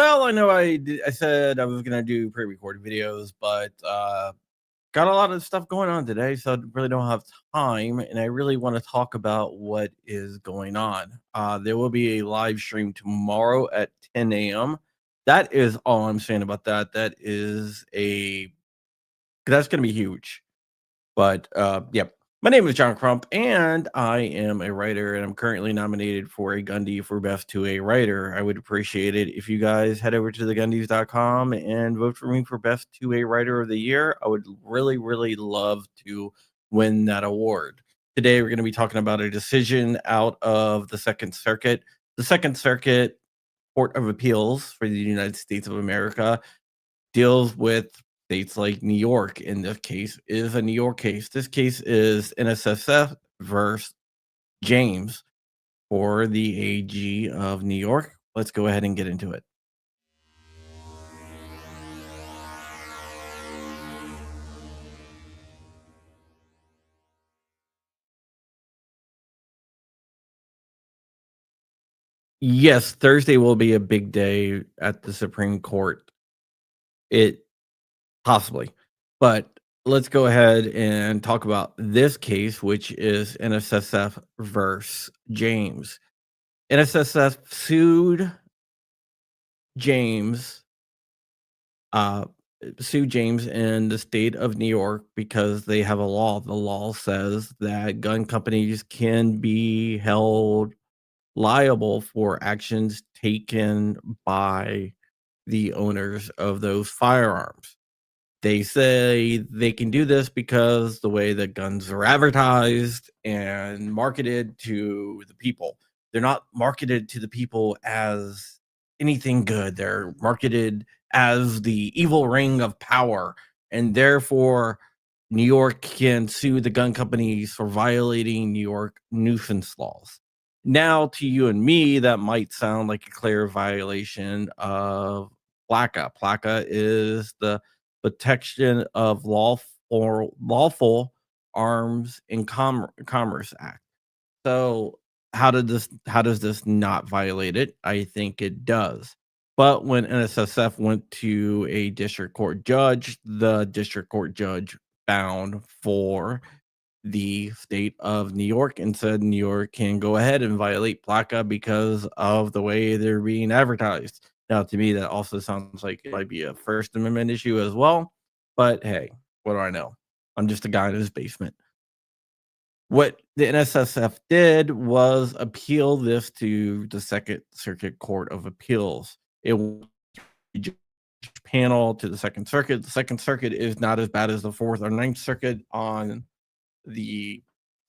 Well, I know I said I was gonna do pre-recorded videos, but got a lot of stuff going on today, so I really don't have time, and I really want to talk about what is going on. There will be a live stream tomorrow at 10 a.m. That is all I'm saying about that. That's gonna be huge. But, yep. My name is John Crump, and I am a writer, and I'm currently nominated for a Gundy for Best 2A Writer. I would appreciate it if you guys head over to thegundys.com and vote for me for Best 2A Writer of the Year. I would really, really love to win that award. Today, we're going to be talking about a decision out of the Second Circuit. The Second Circuit Court of Appeals for the United States of America deals with states like New York. In this case is a New York case. This case is NSSF versus James for the AG of New York. Let's go ahead and get into it. Yes, Thursday will be a big day at the Supreme Court. It possibly. But let's go ahead and talk about this case, which is NSSF versus James. NSSF sued James, uh, sued James in the state of New York because they have a law. The law says that gun companies can be held liable for actions taken by the owners of those firearms. They say they can do this because the way that guns are advertised and marketed to the people. They're not marketed to the people as anything good. They're marketed as the evil ring of power. And therefore, New York can sue the gun companies for violating New York nuisance laws. Now, to you and me, that might sound like a clear violation of PLACA. PLACA is the Protection of Lawful Arms in Commerce Act. So how does this not violate it? I think it does. But when NSSF went to a district court judge, the district court judge found for the state of New York and said New York can go ahead and violate PLACA because of the way they're being advertised. Now, to me, that also sounds like it might be a First Amendment issue as well. But hey, what do I know? I'm just a guy in his basement. What the NSSF did was appeal this to the Second Circuit Court of Appeals. It went to panel to the Second Circuit. The Second Circuit is not as bad as the Fourth or Ninth Circuit on the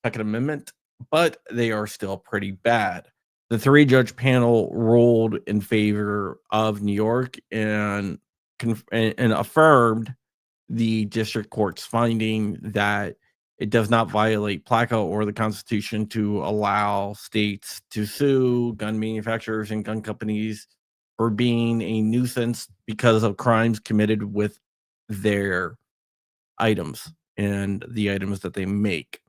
Second Amendment, but they are still pretty bad. The three-judge panel ruled in favor of New York and affirmed the district court's finding that it does not violate PLACA or the Constitution to allow states to sue gun manufacturers and gun companies for being a nuisance because of crimes committed with their items and the items that they make.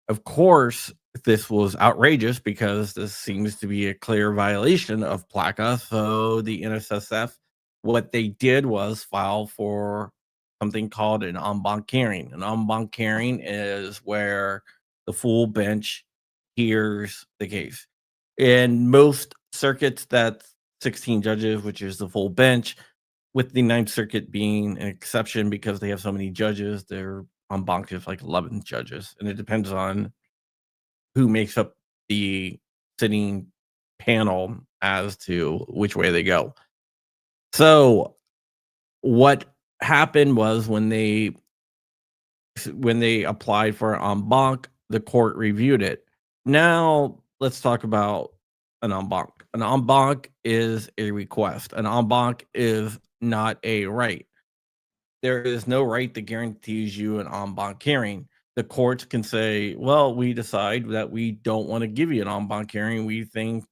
Of course, this was outrageous because this seems to be a clear violation of PLACA. So the NSSF, what they did was file for something called an en banc hearing. An en banc hearing is where the full bench hears the case. In most circuits, that's 16 judges, which is the full bench, with the Ninth Circuit being an exception because they have so many judges. They're en banc is like 11 judges, and it depends on who makes up the sitting panel as to which way they go. So what happened was when they applied for en banc, the court reviewed it. Now let's talk about an en banc. An en banc is a request. An en banc is not a right. There is no right that guarantees you an en banc hearing. The courts can say, well, we decide that we don't want to give you an en banc hearing. We think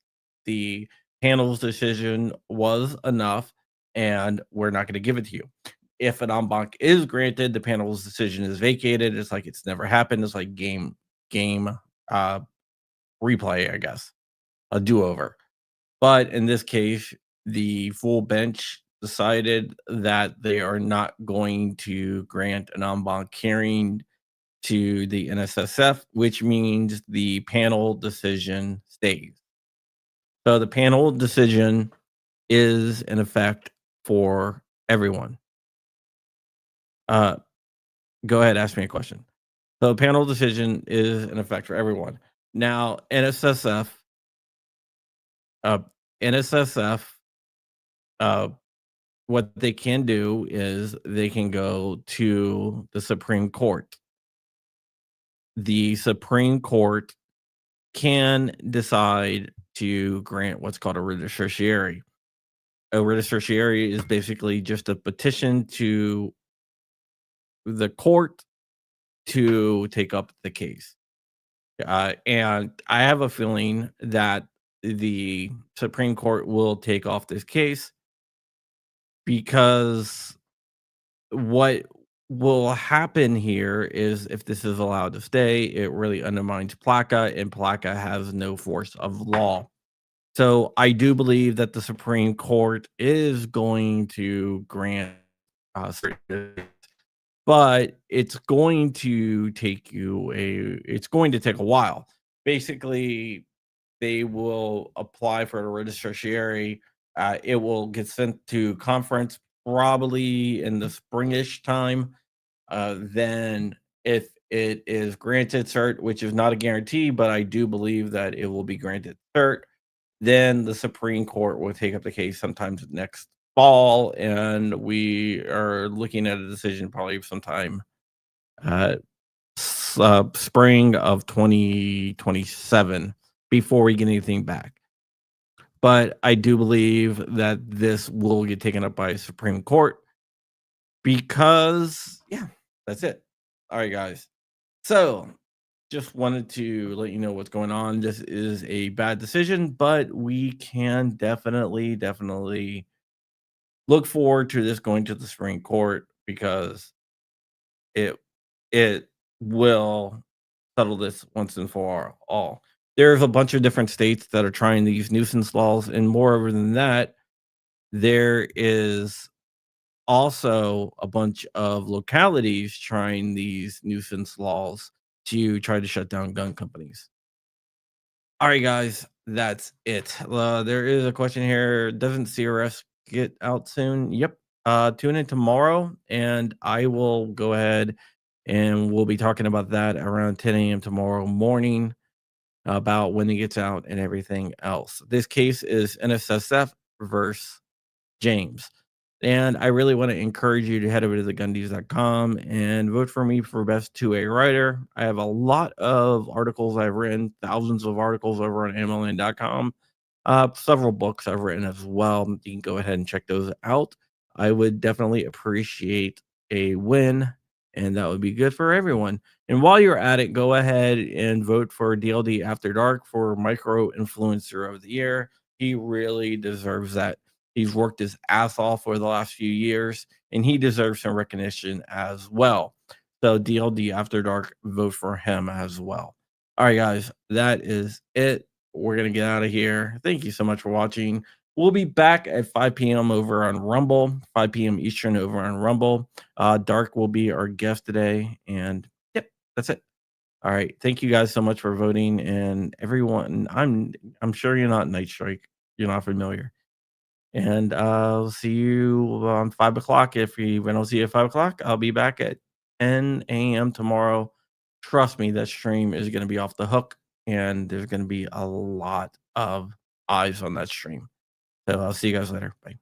the panel's decision was enough and we're not going to give it to you. If an en banc is granted, the panel's decision is vacated. It's like it's never happened. It's like game replay, I guess, a do-over. But in this case, the full bench decided that they are not going to grant an en banc hearing to the NSSF, which means the panel decision stays. So the panel decision is in effect for everyone. Uh, Go ahead, ask me a question. So panel decision is in effect for everyone. Now, uh, NSSF, uh, what they can do is they can go to the Supreme Court. The Supreme Court can decide to grant what's called a writ of certiorari. A writ of certiorari is basically just a petition to the court to take up the case. And I have a feeling that the Supreme Court will take off this case because what will happen here is if this is allowed to stay, it really undermines PLACA, and PLACA has no force of law. So I do believe that the Supreme Court is going to grant certain, but it's going to take a while. Basically, they will apply for a writ of certiorari. It will get sent to conference probably in the springish time. Then, if it is granted cert, which is not a guarantee, but I do believe that it will be granted cert, then the Supreme Court will take up the case sometimes next fall, and we are looking at a decision probably sometime uh, spring of 2027 before we get anything back. But I do believe that this will get taken up by Supreme Court because, yeah, that's it. All right, guys. So just wanted to let you know what's going on. This is a bad decision, but we can definitely look forward to this going to the Supreme Court because it it will settle this once and for all. There's a bunch of different states that are trying these nuisance laws, and moreover than that, there is also a bunch of localities trying these nuisance laws to try to shut down gun companies. All right, guys, that's it. There is a question here. Doesn't CRS get out soon? Yep. Tune in tomorrow, and I will go ahead and we'll be talking about that around 10 a.m. tomorrow morning about when it gets out and everything else. This case is NSSF versus James. And I really want to encourage you to head over to thegundies.com and vote for me for best 2A writer. I have a lot of articles I've written, thousands of articles over on MLN.com. Several books I've written as well. You can go ahead and check those out. I would definitely appreciate a win, and that would be good for everyone. And while you're at it, go ahead and vote for DLD After Dark for Micro Influencer of the Year. He really deserves that. He's worked his ass off for the last few years, and he deserves some recognition as well. So DLD After Dark, vote for him as well. All right, guys, that is it. We're gonna get out of here. Thank you so much for watching. We'll be back at 5 p.m. over on Rumble, 5 p.m. Eastern over on Rumble. Dark will be our guest today, and yep, that's it. All right, thank you guys so much for voting, and everyone. I'm sure you're not Night Strike. You're not familiar. And I'll see you on 5 o'clock. If I don't see you at 5 o'clock, I'll be back at 10 a.m. tomorrow. Trust me, that stream is going to be off the hook, and there's going to be a lot of eyes on that stream. So I'll see you guys later. Bye.